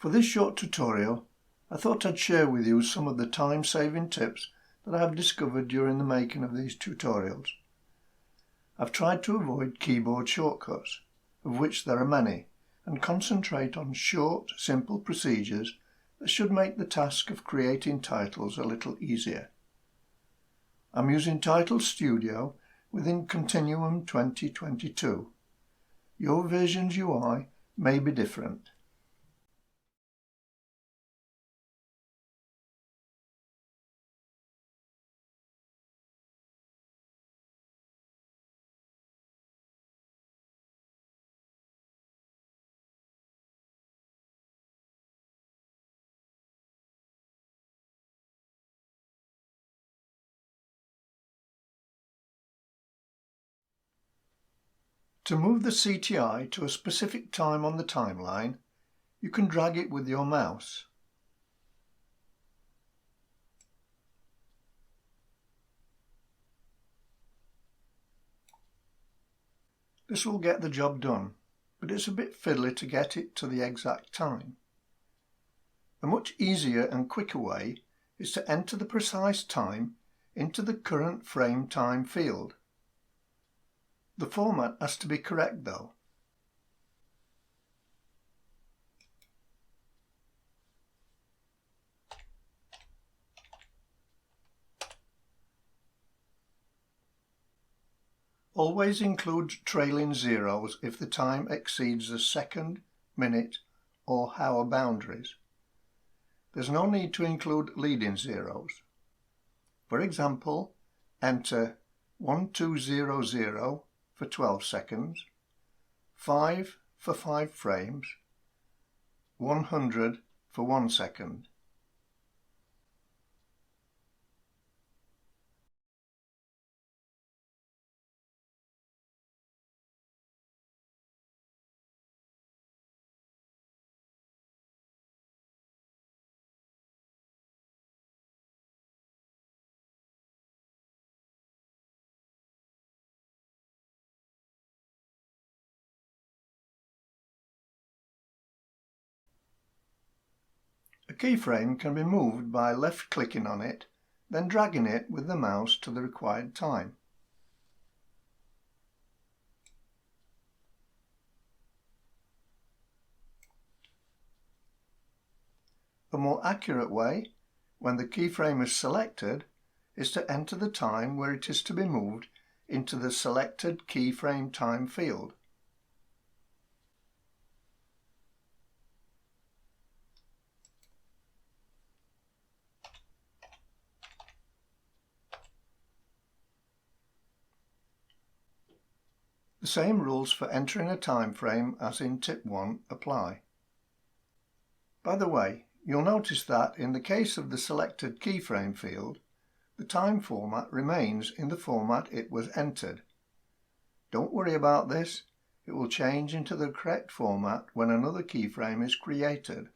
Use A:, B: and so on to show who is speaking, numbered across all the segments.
A: For this short tutorial, I thought I'd share with you some of the time-saving tips that I have discovered during the making of these tutorials. I've tried to avoid keyboard shortcuts, of which there are many, and concentrate on short, simple procedures that should make the task of creating titles a little easier. I'm using Title Studio within Continuum 2022. Your version's UI may be different. To move the CTI to a specific time on the timeline, you can drag it with your mouse. This will get the job done, but it's a bit fiddly to get it to the exact time. A much easier and quicker way is to enter the precise time into the current frame time field. The format has to be correct though. Always include trailing zeros if the time exceeds the second, minute or hour boundaries. There's no need to include leading zeros. For example, enter 1200 for 12 seconds, 5 for 5 frames, 100 for 1 second. A keyframe can be moved by left-clicking on it, then dragging it with the mouse to the required time. A more accurate way, when the keyframe is selected, is to enter the time where it is to be moved into the selected keyframe time field. The same rules for entering a time frame as in tip 1 apply. By the way, you'll notice that in the case of the selected keyframe field, the time format remains in the format it was entered. Don't worry about this, it will change into the correct format when another keyframe is created.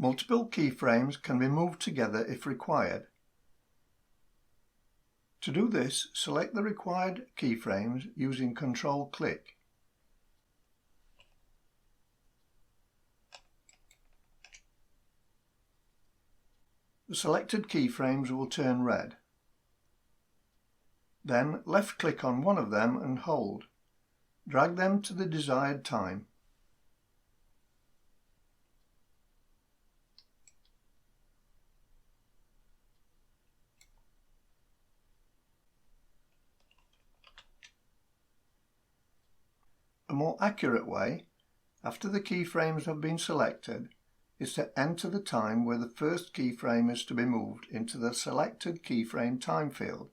A: Multiple keyframes can be moved together if required. To do this, select the required keyframes using Control-click. The selected keyframes will turn red. Then left-click on one of them and hold. Drag them to the desired time. A more accurate way, after the keyframes have been selected, is to enter the time where the first keyframe is to be moved into the selected keyframe time field.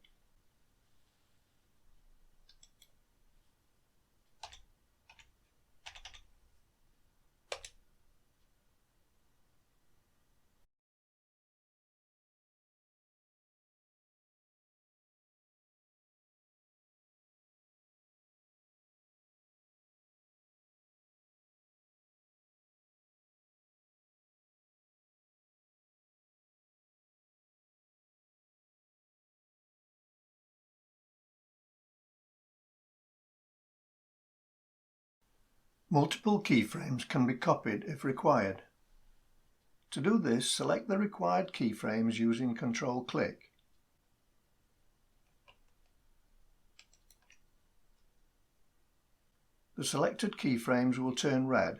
A: Multiple keyframes can be copied if required. To do this, select the required keyframes using Control-click. The selected keyframes will turn red,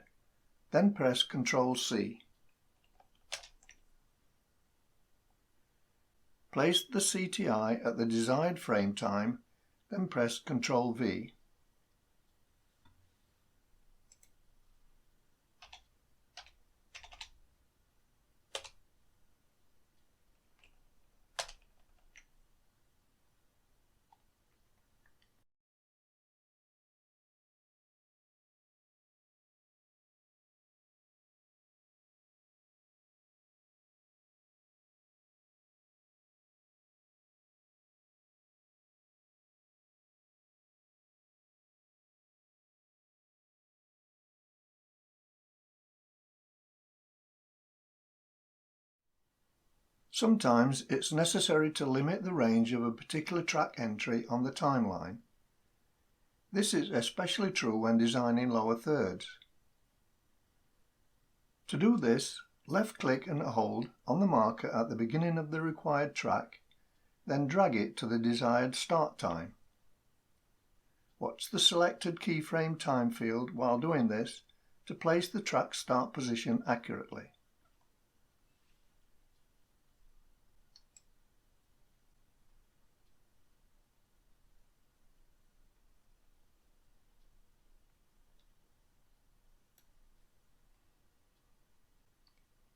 A: then press Ctrl-C. Place the CTI at the desired frame time, then press Ctrl-V. Sometimes it's necessary to limit the range of a particular track entry on the timeline. This is especially true when designing lower thirds. To do this, left-click and hold on the marker at the beginning of the required track, then drag it to the desired start time. Watch the selected keyframe time field while doing this to place the track start position accurately.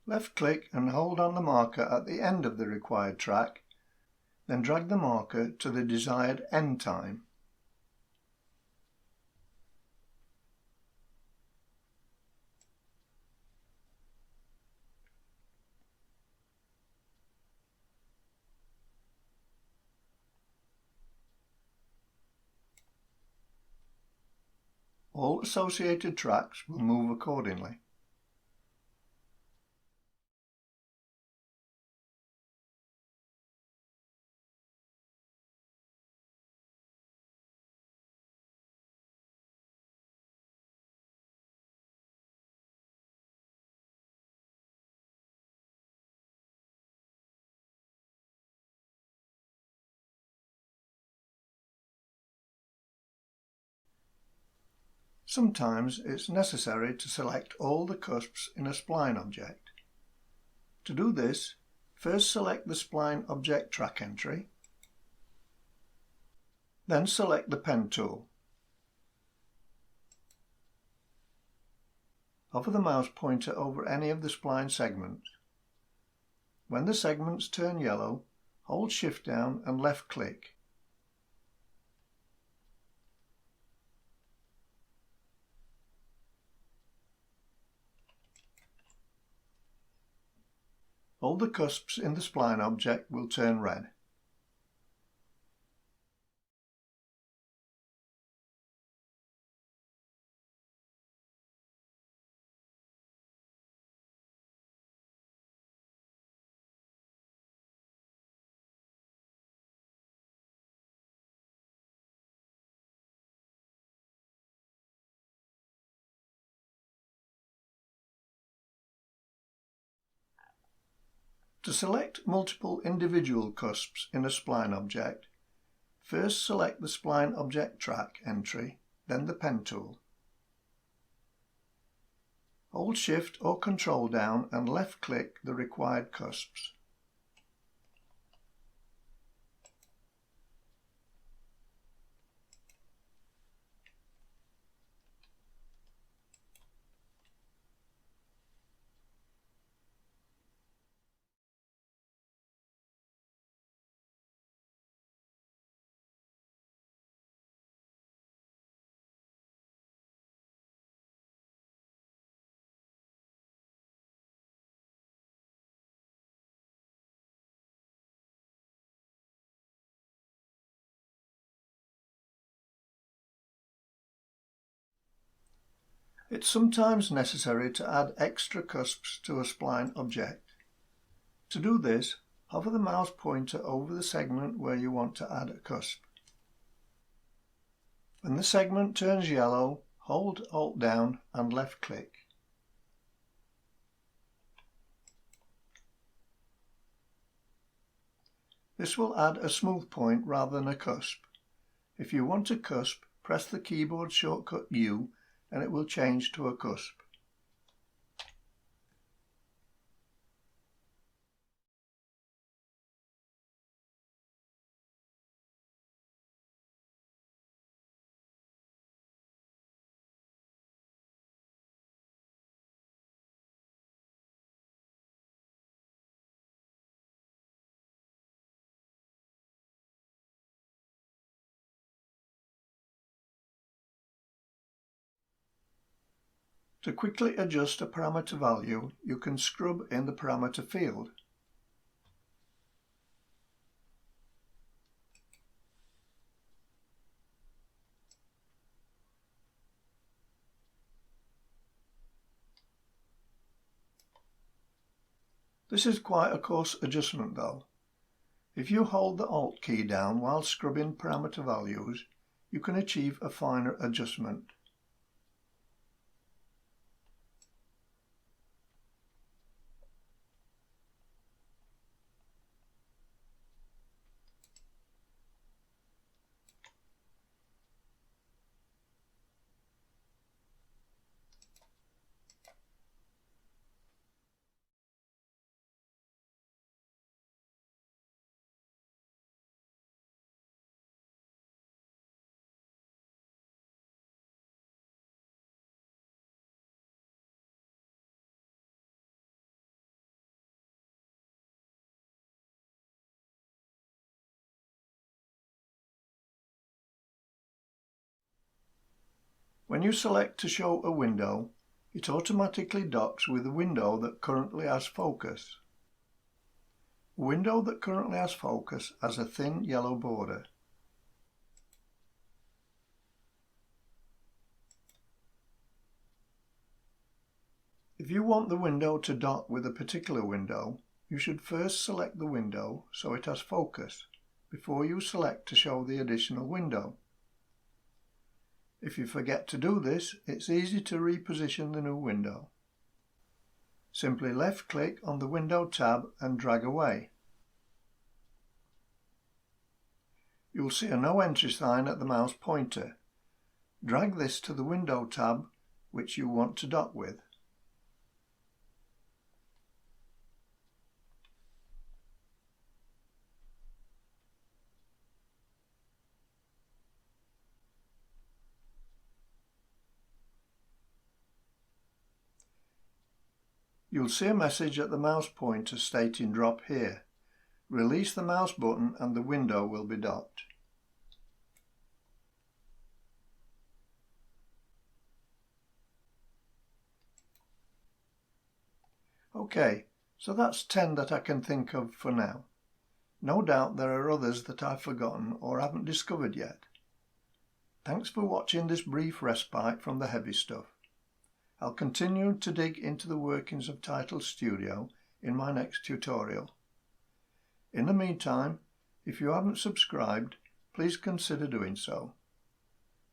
A: Left-click and hold on the marker at the end of the required track, then drag the marker to the desired end time. All associated tracks will move accordingly. Sometimes it's necessary to select all the cusps in a spline object. To do this, first select the spline object track entry, then select the pen tool. Hover the mouse pointer over any of the spline segments. When the segments turn yellow, hold Shift down and left click. All the cusps in the spline object will turn red. To select multiple individual cusps in a spline object, first select the spline object track entry, then the pen tool. Hold Shift or Control down and left-click the required cusps. It's sometimes necessary to add extra cusps to a spline object. To do this, hover the mouse pointer over the segment where you want to add a cusp. When the segment turns yellow, hold Alt down and left click. This will add a smooth point rather than a cusp. If you want a cusp, press the keyboard shortcut U and it will change to a cusp. To quickly adjust a parameter value, you can scrub in the parameter field. This is quite a coarse adjustment though. If you hold the Alt key down while scrubbing parameter values, you can achieve a finer adjustment. When you select to show a window, it automatically docks with the window that currently has focus. A window that currently has focus has a thin yellow border. If you want the window to dock with a particular window, you should first select the window so it has focus before you select to show the additional window. If you forget to do this, it's easy to reposition the new window. Simply left-click on the Window tab and drag away. You'll see a No Entry sign at the mouse pointer. Drag this to the Window tab which you want to dock with. You'll see a message at the mouse pointer stating drop here. Release the mouse button and the window will be docked. Okay, so that's 10 that I can think of for now. No doubt there are others that I've forgotten or haven't discovered yet. Thanks for watching this brief respite from the heavy stuff. I'll continue to dig into the workings of Title Studio in my next tutorial. In the meantime, if you haven't subscribed, please consider doing so.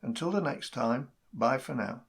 A: Until the next time, bye for now.